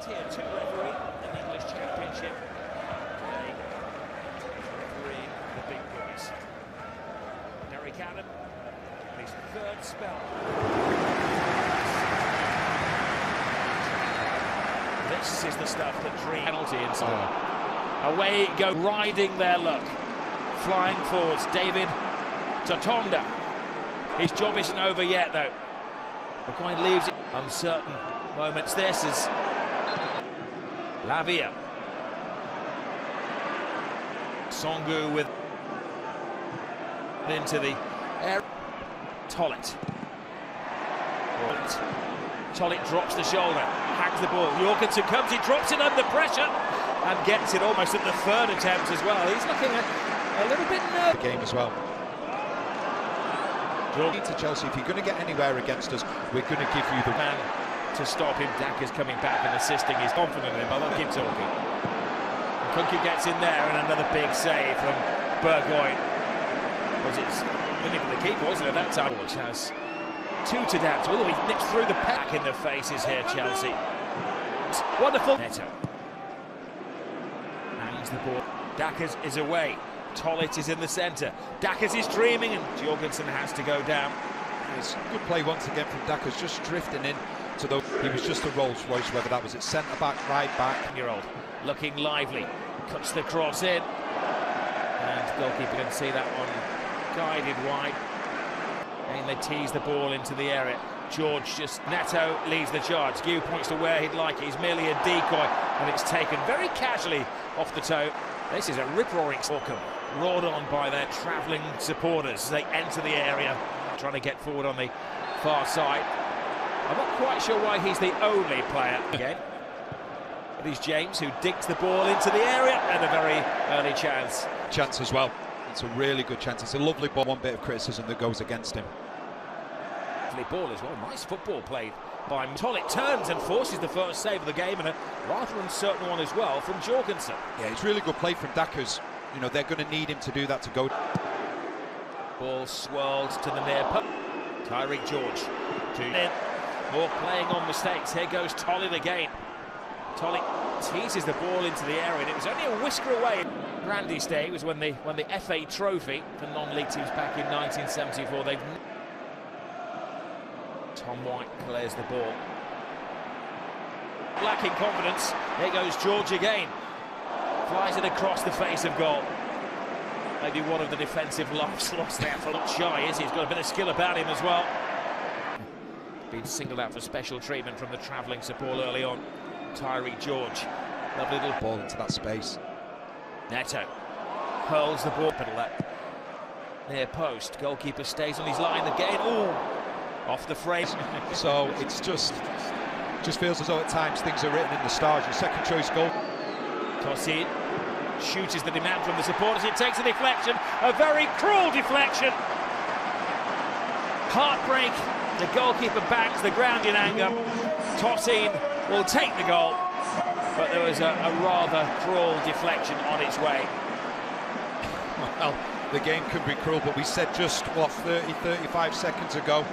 Tier 2 referee in the English Championship. Today, refereeing the big boys. Derek Adam, his third spell. This is the stuff that dream penalty inside. Away go, riding their luck. Flying forwards, David Tatonda. His job isn't over yet, though. McQueen leaves it. Uncertain moments. This is Lavia. Songu with into the air. Tollet. Tollet drops the shoulder, hangs the ball. Jorgensen comes, he drops it under pressure and gets it almost at the third attempt as well. He's looking a little bit nervous. The game as well. To Chelsea, if you're going to get anywhere against us, we're going to give you the man to stop him. Daka's coming back and assisting. He's confident in him. I'll keep talking. Kunku gets in there and another big save from Burgoyne. Was it for the keeper, wasn't it, that time? Which has two to dance. Oh, he nips through the pack in the faces here, Chelsea. It's wonderful. Neto hangs the ball. Daka's is away. Tollet is in the centre. Daka's is dreaming and Jorgensen has to go down. It's good play once again from Daka's, just drifting in to the... He was just a Rolls Royce, whether that was at centre-back, right-back. Year old looking lively. Cuts the cross in. And goalkeeper can see that one guided wide. And they tease the ball into the area. George just... Neto leads the charge. Gu points to where he'd like it. He's merely a decoy and it's taken very casually off the toe. This is a rip-roaring Morecambe, roared on by their travelling supporters as they enter the area, trying to get forward on the far side. I'm not quite sure why he's the only player again. It is James who digs the ball into the area and a very early chance. Chance as well. It's a really good chance. It's a lovely ball. One bit of criticism that goes against him. Lovely ball as well. Nice football played by Tollet. Turns and forces the first save of the game, and a rather uncertain one as well from Jorgensen. Yeah, it's really good play from Daka's. You know, they're going to need him to do that to go. Ball swirled to the near post. Tyreek George. More playing on mistakes. Here goes Tollet again. Tollet teases the ball into the area, and it was only a whisker away. Randy's day was when the FA Trophy for non-league teams back in 1974. They've... Tom White clears the ball. Lacking confidence. Here goes George again. Flies it across the face of goal. Maybe one of the defensive laughs lost there. For not shy, is he? He's got a bit of skill about him as well. Been singled out for special treatment from the travelling support early on. Tyreek George. Lovely little ball into that space. Neto hurls the ball. Near post. Goalkeeper stays on his line again. Ooh. Off the frame. So it's just feels as though at times things are written in the stars. Your second choice goal. Tosin shoots the demand from the supporters. It takes a deflection, a very cruel deflection. Heartbreak. The goalkeeper bangs the ground in anger. Tosin will take the goal, but there was a rather cruel deflection on its way. Well, the game could be cruel, but we said just, what, 35 seconds ago,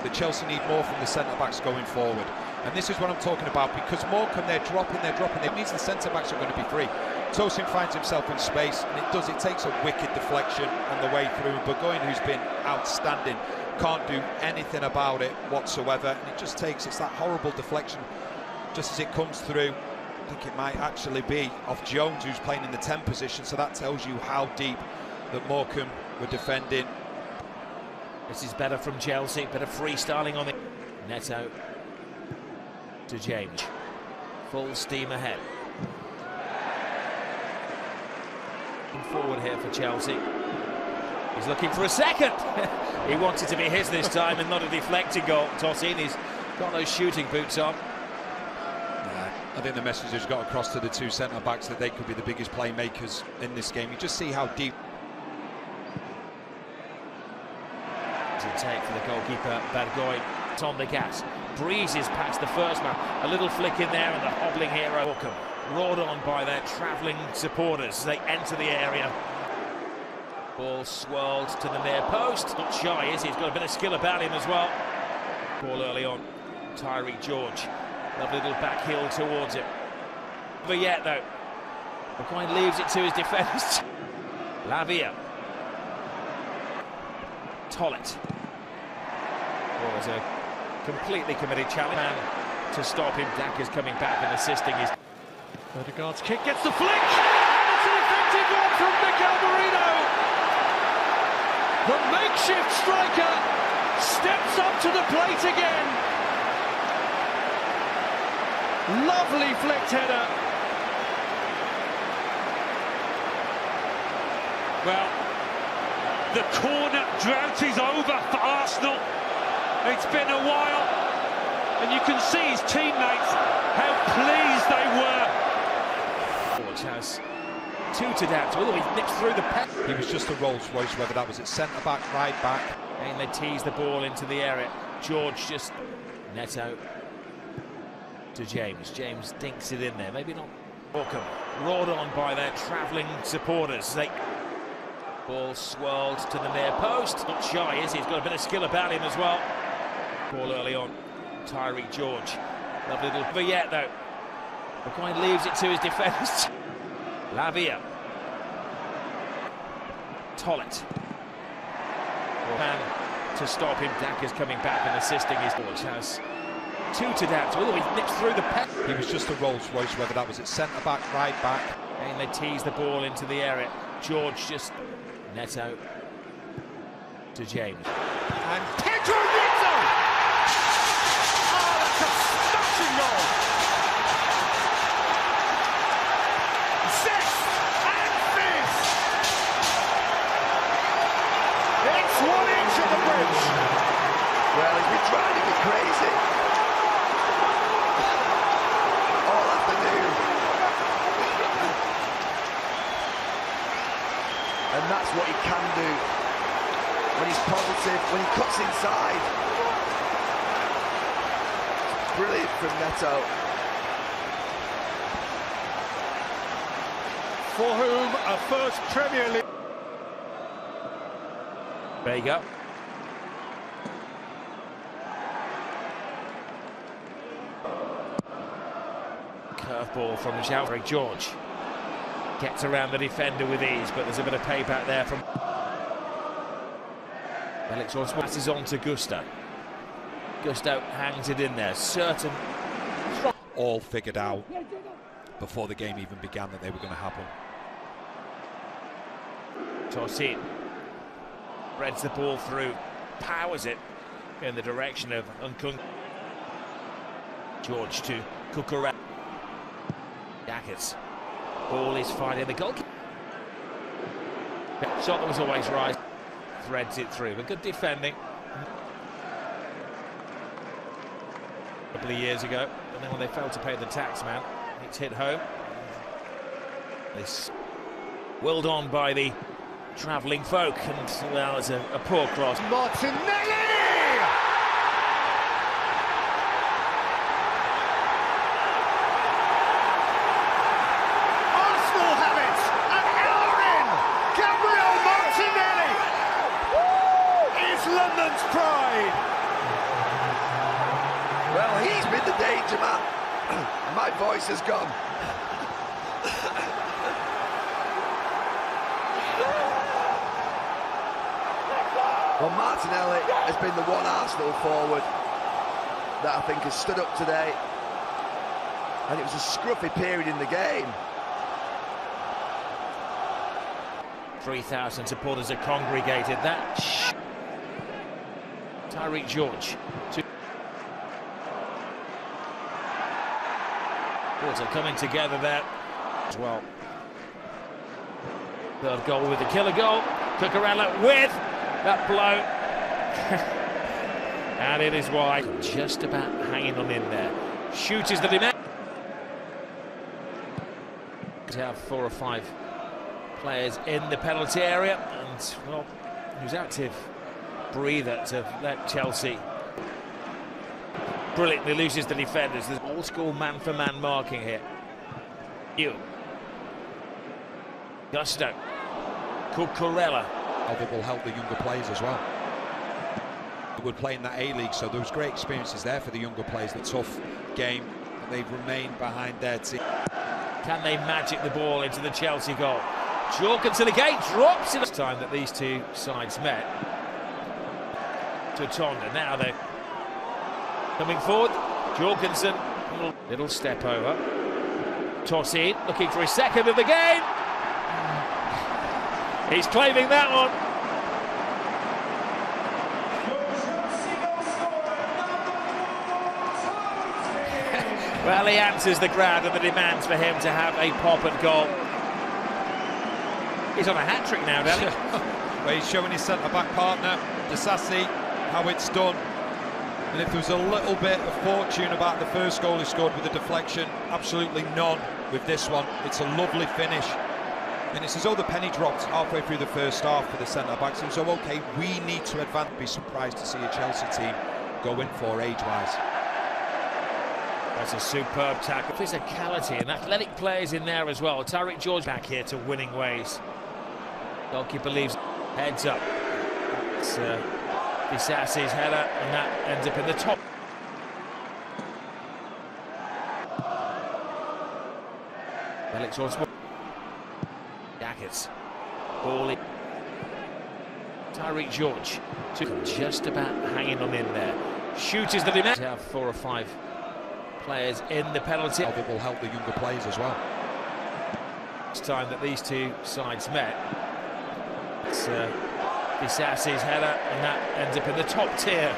that Chelsea need more from the centre-backs going forward. And this is what I'm talking about, because Morecambe, they're dropping. It means the centre-backs are going to be free. Tosin finds himself in space, and it takes a wicked deflection on the way through. Burgoyne, who's been outstanding, can't do anything about it whatsoever. And it just takes, it's that horrible deflection, just as it comes through. I think it might actually be off Jones, who's playing in the 10 position, so that tells you how deep that Morecambe were defending. This is better from Chelsea, bit of freestyling on the... Neto to James. Full steam ahead. Forward here for Chelsea. He's looking for a second. He wanted to be his this time and not a deflected goal. Tosin, he's got those shooting boots on. I think the message has got across to the two centre-backs that they could be the biggest playmakers in this game. You just see how deep... Take for the goalkeeper, Burgoyne. It's on the gas, breezes past the first man. A little flick in there and the hobbling hero Morecambe, roared on by their travelling supporters as they enter the area. Ball swirled to the near post. Not shy, is he? He's got a bit of skill about him as well. Ball early on. Tyreek George. Lovely little back heel towards it. But yet though, McQuine leaves it to his defence. Lavia. Tollett. Oh, it's a completely committed challenge. And to stop him, Daka's coming back and assisting his... Odegaard's kick gets the flick, and it's an effective one from Mikel Merino. The makeshift striker steps up to the plate again. Lovely flicked header. Well, the corner drought is over for Arsenal. It's been a while, and you can see his teammates how pleased they were. Which has two to dance with. He nips through the pen. He was just a Rolls Royce, whether that was at centre back, right back. And they tease the ball into the area. George just Neto to James. James dinks it in there. Maybe not. Walker roared on by their travelling supporters. Ball swirled to the near post. Not shy, is he? He's got a bit of skill about him as well. Ball early on. Tyreek George. Lovely little. But yet though, McQuine leaves it to his defence. Lavia. Tollett. And to stop him, Daka's coming back and assisting his... Which has two to dance with. He nips through the pen. He was just a Rolls Royce, whether that was at centre back, right back. And they tease the ball into the area. George just Neto to James. And Pedro Neto! Oh, that's a smashing goal! Zest and fizz! It's 1 inch of the bridge! Well, he's been driving me crazy all afternoon. And that's what he can do when he's positive, when he cuts inside. Brilliant from Neto. For whom a first Premier League... Vega. Curveball from Tyreek George. Gets around the defender with ease, but there's a bit of payback there from... Alex passes on to Gusto. Gusto hangs it in there. Certain... All figured out before the game even began that they were going to happen. Tosin threads the ball through, powers it in the direction of Nkung. George to Cucurella. Jackets. Ball is finding the goalkeeper. Shot that was always right. Threads it through, but good defending. A couple of years ago, and then when they failed to pay the tax man, it's hit home. This willed on by the travelling folk, and well, it's a poor cross. Martinelli! Arsenal have it! And Ellerin! Gabriel Martinelli! Is London's pride! Well, he's been the danger man. My voice has gone. Well, Martinelli has been the one Arsenal forward that I think has stood up today. And it was a scruffy period in the game. 3,000 supporters are congregated. That Tyreek George. Boards are coming together there as well. Third goal with the killer goal. Cucurella with that blow. And it is wide. Just about hanging on in there. Shoot is the demand. To have 4 or 5 players in the penalty area, and well, who's active breather to let Chelsea brilliantly loses the defenders. There's old school man-for-man marking here. Gusto. Cucurella. How that will help the younger players as well. They would play in that A-League, so there was great experiences there for the younger players. The tough game, they've remained behind their team. Can they magic the ball into the Chelsea goal? Jorgensen again drops it. This time that these two sides met. To Tonda, now they're coming forward. Jorgensen, little step over. Toss in, looking for his second of the game. He's claiming that one. Well, he answers the crowd and the demands for him to have a pop and goal. He's on a hat-trick now, Danny. Well, he's showing his centre-back partner, Disasi, how it's done. And if there was a little bit of fortune about the first goal he scored with a deflection, absolutely none with this one. It's a lovely finish. And it's as though the penny dropped halfway through the first half for the centre-backs. And so, OK, we need to advance. Be surprised to see a Chelsea team go in for age-wise. That's a superb tackle. Physicality and athletic players in there as well. Tariq George back here to winning ways. Goalkeeper leaves heads up. It's Disasi's header, and that ends up in the top. Felix Osborne. Jackets. Ball. Tariq George just about hanging on in there. Shoot is the demand. Have 4 or 5 players in the penalty. It will help the younger players as well. It's time that these two sides met. It's Disasi's header, and that ends up in the top tier.